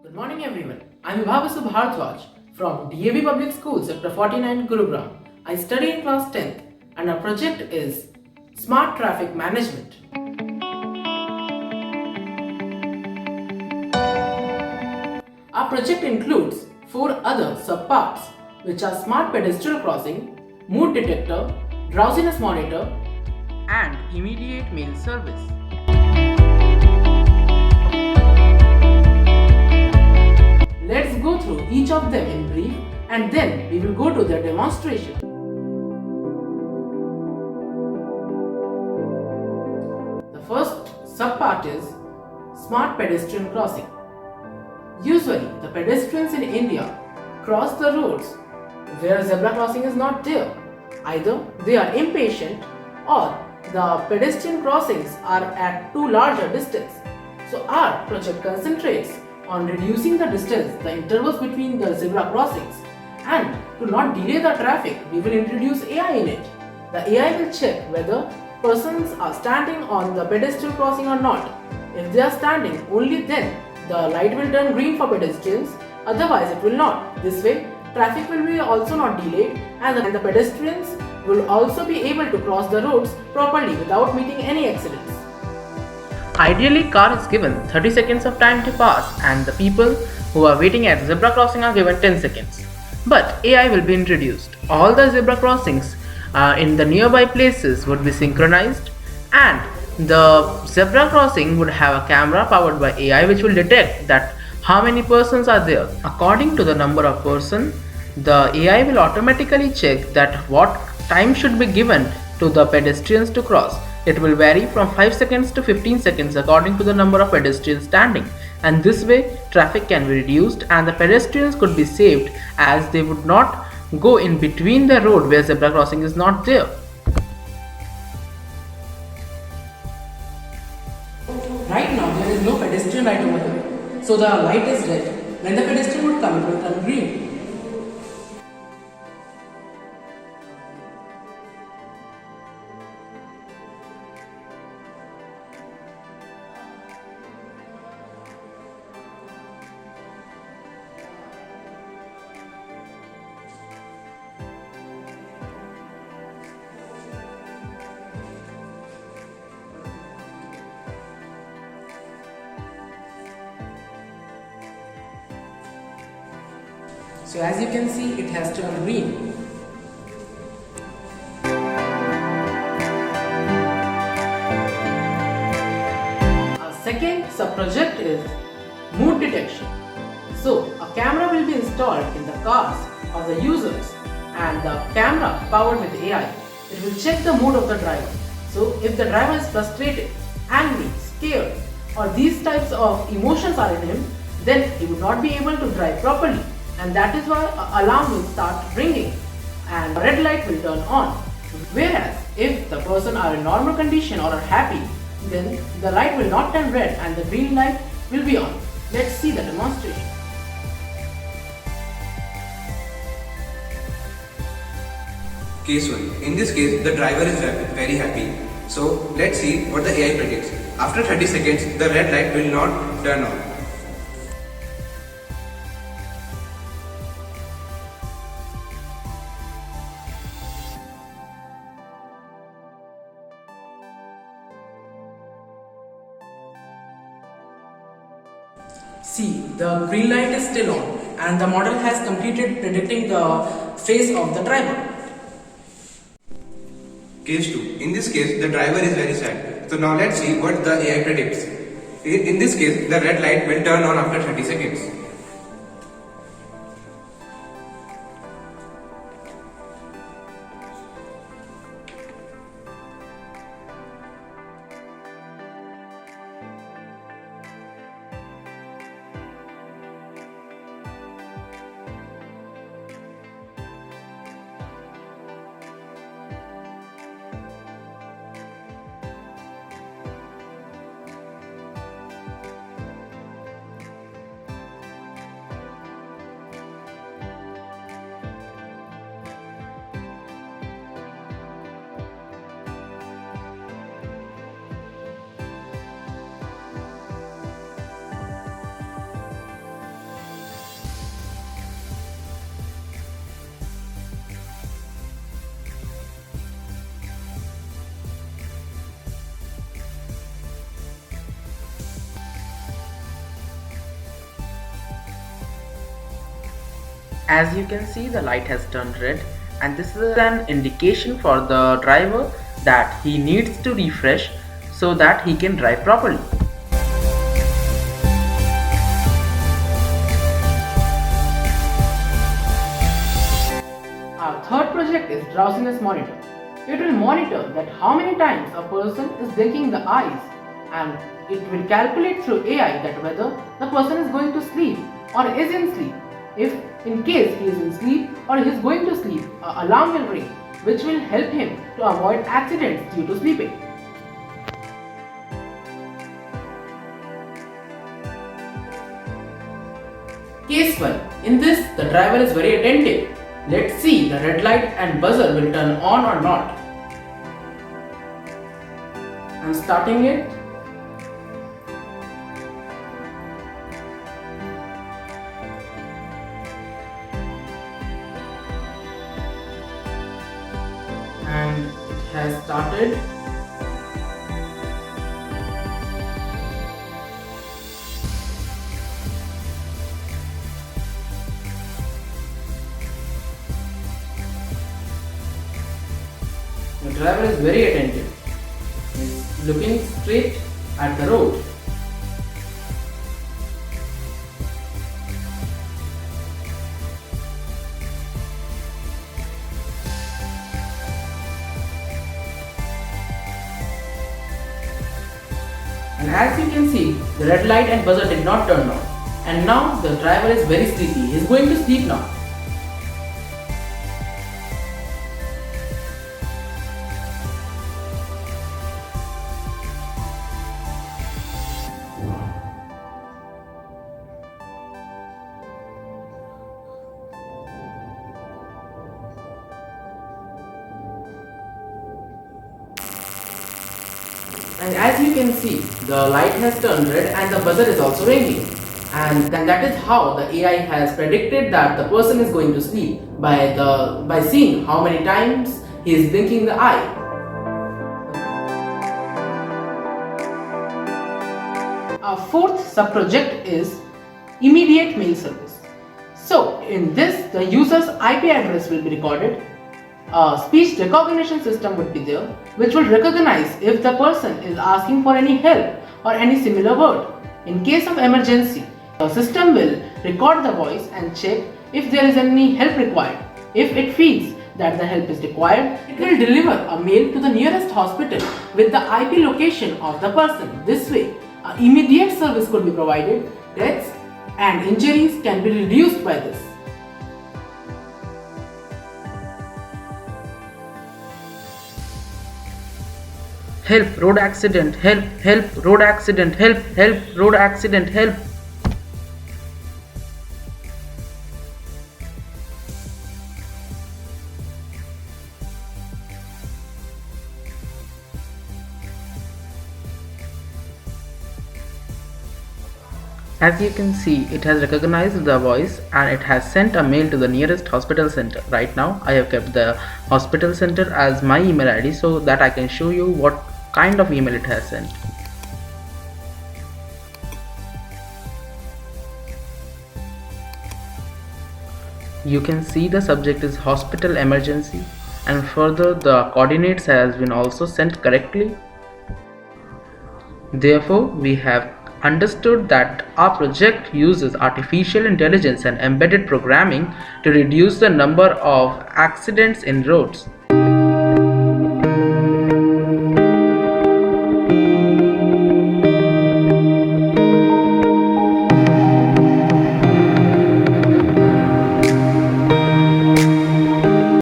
Good morning everyone. I am Vibhavasu Bhardwaj from DAV Public School, Sector 49, Gurugram. I study in class 10th and our project is Smart Traffic Management. Our project includes 4 other subparts which are Smart Pedestrian Crossing, Mood Detector, Drowsiness Monitor and Immediate Mail Service. Let's go through each of them in brief and then we will go to their demonstration. The first subpart is Smart Pedestrian Crossing. Usually, the pedestrians in India cross the roads where zebra crossing is not there. Either they are impatient or the pedestrian crossings are at too large a distance. So our project concentrates on reducing the distance, the intervals between the zebra crossings, and to not delay the traffic, we will introduce AI in it. The AI will check whether persons are standing on the pedestrian crossing or not. If they are standing, only then the light will turn green for pedestrians, otherwise it will not. This way, traffic will be also not delayed and the pedestrians will also be able to cross the roads properly without meeting any accidents. Ideally, car is given 30 seconds of time to pass and the people who are waiting at zebra crossing are given 10 seconds. But AI will be introduced. All the zebra crossings in the nearby places would be synchronized and the zebra crossing would have a camera powered by AI which will detect that how many persons are there. According to the number of person, the AI will automatically check that what time should be given to the pedestrians to cross. It will vary from 5 seconds to 15 seconds according to the number of pedestrians standing, and this way traffic can be reduced and the pedestrians could be saved as they would not go in between the road where zebra crossing is not there. Right now there is no pedestrian light over here, so the light is red. When the pedestrian would come, it will turn green. So as you can see, it has turned green. Our second sub-project is mood detection. So a camera will be installed in the cars of the users and the camera powered with AI. It will check the mood of the driver. So if the driver is frustrated, angry, scared or these types of emotions are in him, then he would not be able to drive properly. And that is why an alarm will start ringing and a red light will turn on. Whereas if the person are in normal condition or are happy, then the light will not turn red and the green light will be on. Let's see the demonstration. Case 1. In this case, the driver is very happy. So let's see what the AI predicts. After 30 seconds, the red light will not turn on. See, the green light is still on and the model has completed predicting the face of the driver. Case 2. In this case, the driver is very sad. So now let's see what the AI predicts. In this case, the red light will turn on after 30 seconds. As you can see, the light has turned red, and this is an indication for the driver that he needs to refresh so that he can drive properly. Our third project is drowsiness monitor. It will monitor that how many times a person is blinking the eyes, and it will calculate through AI that whether the person is going to sleep or is in sleep. If in case he is in sleep or he is going to sleep, an alarm will ring, which will help him to avoid accidents due to sleeping. Case 1. In this, the driver is very attentive. Let's see the red light and buzzer will turn on or not. I'm starting it. And it has started. The driver is very attentive. He's looking straight at the road. And as you can see, the red light and buzzer did not turn on. And now the driver is very sleepy. He is going to sleep now. And as you can see, the light has turned red and the buzzer is also ringing. And then that is how the AI has predicted that the person is going to sleep by seeing how many times he is blinking the eye. Our fourth sub-project is immediate mail service. So in this, the user's IP address will be recorded. A speech recognition system would be there, which will recognize if the person is asking for any help or any similar word. In case of emergency, the system will record the voice and check if there is any help required. If it feels that the help is required, it will deliver a mail to the nearest hospital with the IP location of the person. This way, immediate service could be provided. Deaths and injuries can be reduced by this. Help, road accident, help, road accident, help, road accident, help. As you can see, it has recognized the voice and it has sent a mail to the nearest hospital center. Right now, I have kept the hospital center as my email ID so that I can show you what kind of email it has sent. You can see the subject is hospital emergency, and further the coordinates has been also sent correctly. Therefore, we have understood that our project uses artificial intelligence and embedded programming to reduce the number of accidents in roads.